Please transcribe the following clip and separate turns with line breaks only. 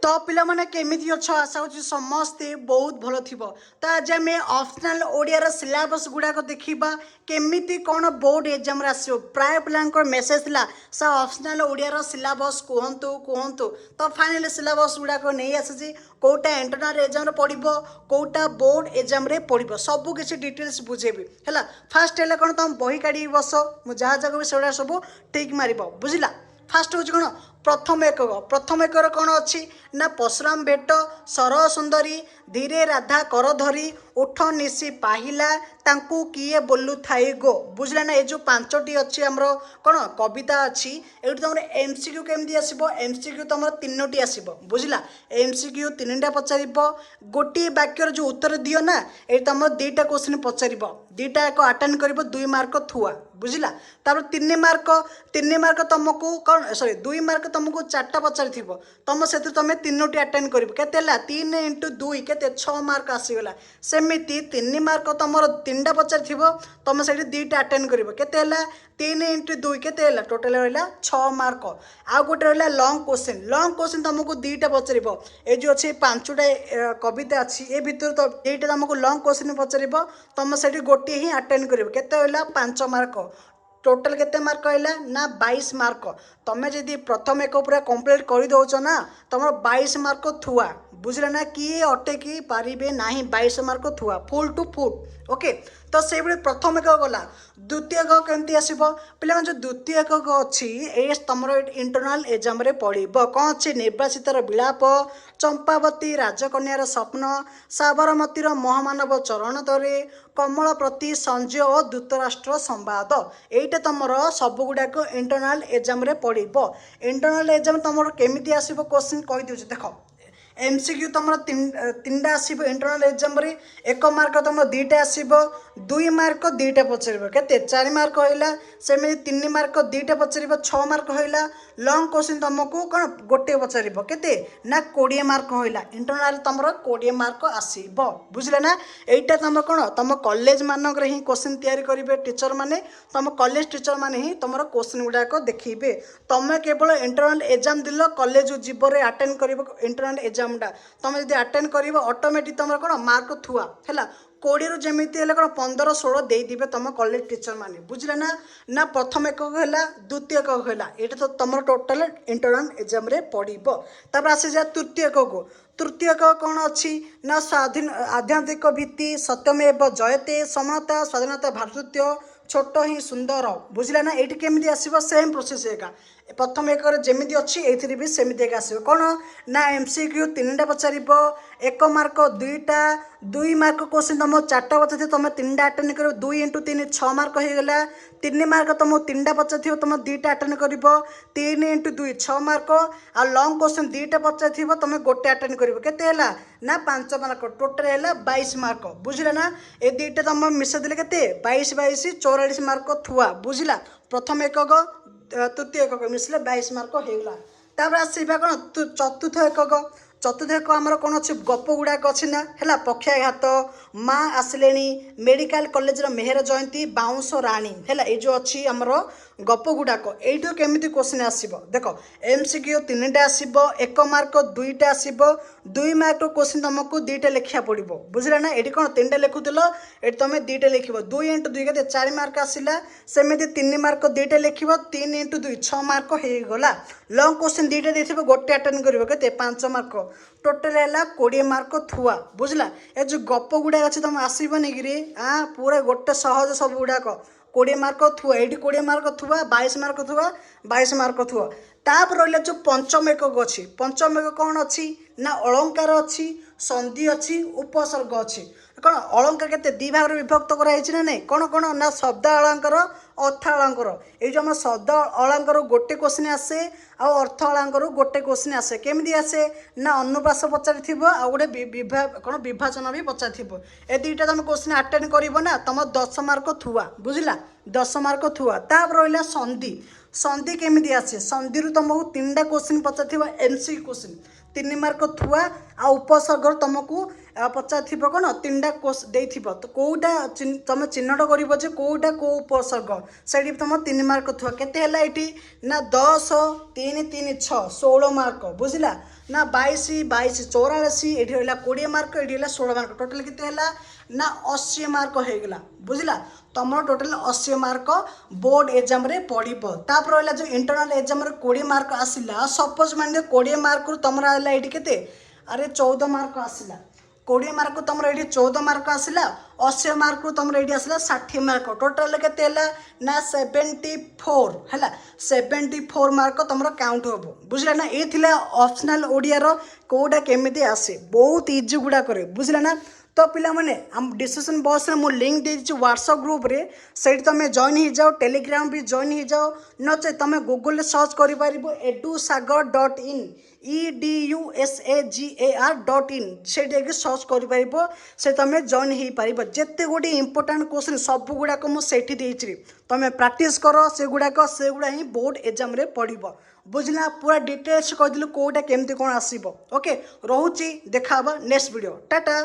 तो पिला माने केमिति अच्छा आशा होची समस्ते बहुत भलो थिबो। तो आज आम ऑप्शनल ओडिया सिलेबस गुड़ाक देखा केमिति कौन बोर्ड एग्जाम आसो प्राय पिला मेसेज था सा ऑप्शनल ओडिया सिलेबस कहतु कहतु तो फाइनल सिलेबस गुड़ाक नहीं आसी कौटा इंटरनल एग्जाम पड़ो कौटा बोर्ड एग्जाम पड़ो सबू किसी डिटेल्स बुझेबी है। फास्ट है कौन तुम बही काढ़ी बस मुझे जहाँ जगह से सब ठीक मार बुझला। फास्ट हूँ कौन प्रथम एकर कौन अच्छी ना परशुराम भेट सर सुंदरी धीरे राधा कर धरी उठ निशी पाहिला तांकू किए बोलू थाई गो बुझला ना। ये जो पांचटी अच्छी आमर कौन कविता अच्छी ये तुम एमसीक्यू केमती आसो एमसीक्यू तुम तीनोटी आसो बुझला। एमसीक्यू तीनटा पचार गोटे वाक्यर जो उत्तर दियो ना ये तुम दुईटा क्वेश्चन पचार दुईटा एक अटेंड कर 2 मार्क थुआ बुझला। तापर 3 मार्क तुमको कौन सॉरी 2 मार्क तुमको 4टा पचार तुम से तुम तीनोटी अटेंड कर 3 इंटू 2 के 6 मार्क आसीगला। सेमती 3 मार्क तुम 3टा पचार तुम से 2टा अटेंड कर 3 इंटू 2 के टोटाल रहा 6 मार्क। आउ गोटे रहा लंग क्वेश्चन तुमको 2टा पचार ये जो अच्छे 5टा कविता अच्छी ये भितर तो 2टा तुमको लंग क्वेश्चन पचार तुम से गोटे ही अटेंड कर 5 मार्क टोटाल केते मार्क है ना 22 मार्क। तुम्हें जदि प्रथम एक पूरा कंप्लीट कर दौच ना तुम 22 मार्क थुआ बुझल ना किए अटकी पारे ना 22 मार्क थुआ फुल टू फुल ओके। तो से प्रथम एक गला द्वितीय एक केमती आसो पे जो द्वितीय एक अच्छी ये तुम इंटरनल एग्जाम पड़ो कौन अच्छे निर्वासितर विलाप चंपावती राजकन्यार स्वप्न साबरमतीर महामानव चरण तरे कमल प्रति संजय और दूतराष्ट्र संवाद यहीटा तुम सब गुड़ाक इंटरनल एग्जाम पड़ो। इंटरनल एग्जाम तुम केमी आसो क्वेश्चन कहीदे देख एमसीक्यू तुम 3टा आसो इंटरनल एग्जाम 1 मार्क तुम 2टा आसो 2 मार्क 2टा पचार के 4 मार्क है सेमती 3 मार्क 2टा पचार 6 मार्क है लंग क्वेश्चन तुमको कौन गोटे पचार के ना 20 मार्क है इंटरनल तुम 20 मार्क आसो बुझले ना। यहीटा तुम कौन तुम कॉलेज मानक ही क्वेश्चन तैयारी करेंगे टीचर माने तुम कॉलेज टीचर माने ही तुम क्वेश्चन गुड़ाक देखिए तुम केवल इंटरनल एग्जाम दिल कॉलेज जीवन अटेंड कर इंटरनल एग्जाम तुम जब अटेंड कर ऑटोमेटिक तुम कौन मार्क थुआ है 20 रु जमी कौन 15-16 देदेवे तुम कॉलेज टीचर माने बुझले ना प्रथम एक है द्वितीय एक है ये तो तुम टोटाल इंटरनल एग्जाम पड़ो। तापर आसी जा तृतीय को तृतीय कौन अच्छी ना स्वाधीन आध्यात्मिक भित्ति सत्यमेव जयते समानता स्वाधीनता भातृत्व छोट ही सुंदर बुझला ना। ये केमी आसो सेम प्रोसेस एका प्रथम एक जमी अच्छी ये भी सेमती एक आसो कौन ना एमसीक्यू 3टा पचार 1 मार्क 2टा 2 मार्क क्वेश्चन तुम 4टा पचार तुम 3टा अटेंड कर 2 इंटू 3 6 मार्क होगा 3 मार्क तुम 3टा पचार तुम 2टा अटेंड कर 3 इंटू 2 6 मार्क आ लंग क्वेश्चन 2टा पचार तुम गोटे अटेंड कर ना 5 मार्क टोटाल है 22 मार्क बुझला ना। ये 2टा तुम मिसेदेले के 22 22 44 मार्क थुआ बुझला। प्रथम एक तृतीय एक मिसले 22 मार्क होगा। तापर आसवा कौन चतुर्थ एक आमर कौन अच्छे गप गुड़ाक अच्छी ना है पक्षाघात माँ आसिले मेडिकल कॉलेज मेहर जयंती बाउंश राणी है ये जो अच्छी आमर गप गुड़ाक यू केमी क्वेश्चन आसो देख एमसीक्यू 3टा आसो 1 मार्क 2टा आसो 2 मार्क क्वेश्चन तुमको 2टा लिखा पड़ो बुझला ना। ये कौन 3टा लिखुल ये तुम 2टा लिख 2 इंटू 2 के 4 मार्क आसला सेमती 3 मार्क 2टा लिख 3 इंटू 2 6 मार्क होगा लंग क्वेश्चन 2टा दे गोटे अटेंड कर 5 मार्क टोटाल है 20 मार्क थुआ बुझला। ये जो गप गुड़ाक अच्छे तुम आसबनी कि पूरा गोटे सहज सब गुड़ाक 20 मार्क थुआ ये 20 मार्क थुआ 22 मार्क थुआ 22 मार्क थुआ। तापर रहा जो पंचम एक अच्छी पंचम एक कौन अच्छी ना अलंकार अच्छी संधि अच्छी उपसर्ग अच्छी कौन अलंकार के 2 भाग विभक्त कराई ना नहीं कौन कौन ना शब्द अलंकार अर्थ अलंकार ये जो आम शब्द अलंकार गोटे क्वेश्चन आसे अर्थ अलंकार गोटे क्वेश्चन आसे केमी आसे ना अनुप्रास पचार गोटे कौन विभाजन भी पचार ए 2टा तुम क्वेश्चन अटेंड कर तुम 10 मार्क थुआ बुझला 10 मार्क थुआ। तापर रहा संधि संधि केमी आसे संधि तुमको 3टा क्वेश्चन पचार एमसी क्वेश्चन 3 मार्क थुआ आ उपसर्ग तुमको पचार कौन 3टा दे तो कौटा तुम चिन्हट कर कौटा कौ उपसर्ग से तुम 3 मार्क थुआ के ना 10 3 3 6 16 मार्क बुझला। ना 22 22 84 एठी रहला 20 मार्क एठी रहला 16 मार्क टोटल केते हला ना 80 मार्क हो गला बुझला तुमर टोटल 80 मार्क बोर्ड एग्जाम रे पड़िबो तापर रहला जो इंटरनल एग्जाम रे 20 मार्क आसिला सपोज मान 20 मार्क रु तुमर हला एठी केते अरे 14 मार्क आसिला 20 मार्क तुम ये 14 मार्क आसला 80 मार्क तुम ये आसला 60 मार्क टोटाल के ना 74 है 74 मार्क तुम काउंट हम बुझला ना ये ऑप्शनल ओडियार कौटा केमी आसे बहुत इजी गुड़ा करे बुझला ना तो पिला माने हम डिस्कशन बॉक्स रे मु लिंक दे दी व्हाट्सएप ग्रुप रे सेठ तुम जॉइन हो जाओ टेलीग्राम भी जॉइन हो जाओ नचे तुम गूगल रे सर्च कर पारिबो edusagar.in edusagar.in से सर्च कर पारिबो से तुम जॉइन हो पारिबो जेते गोटे इंपोर्टेंट क्वेश्चन सब गुड़ाक मुझे देछि तुम प्रैक्टिस कर से गुड़ाक से गुड़ा ही बोर्ड एग्जाम रे पड़िबो बुझला पूरा डिटेल्स कहदिलु कोटा केमती कोन आसीबो ओके रहउची देखा नेक्स्ट वीडियो टाटा।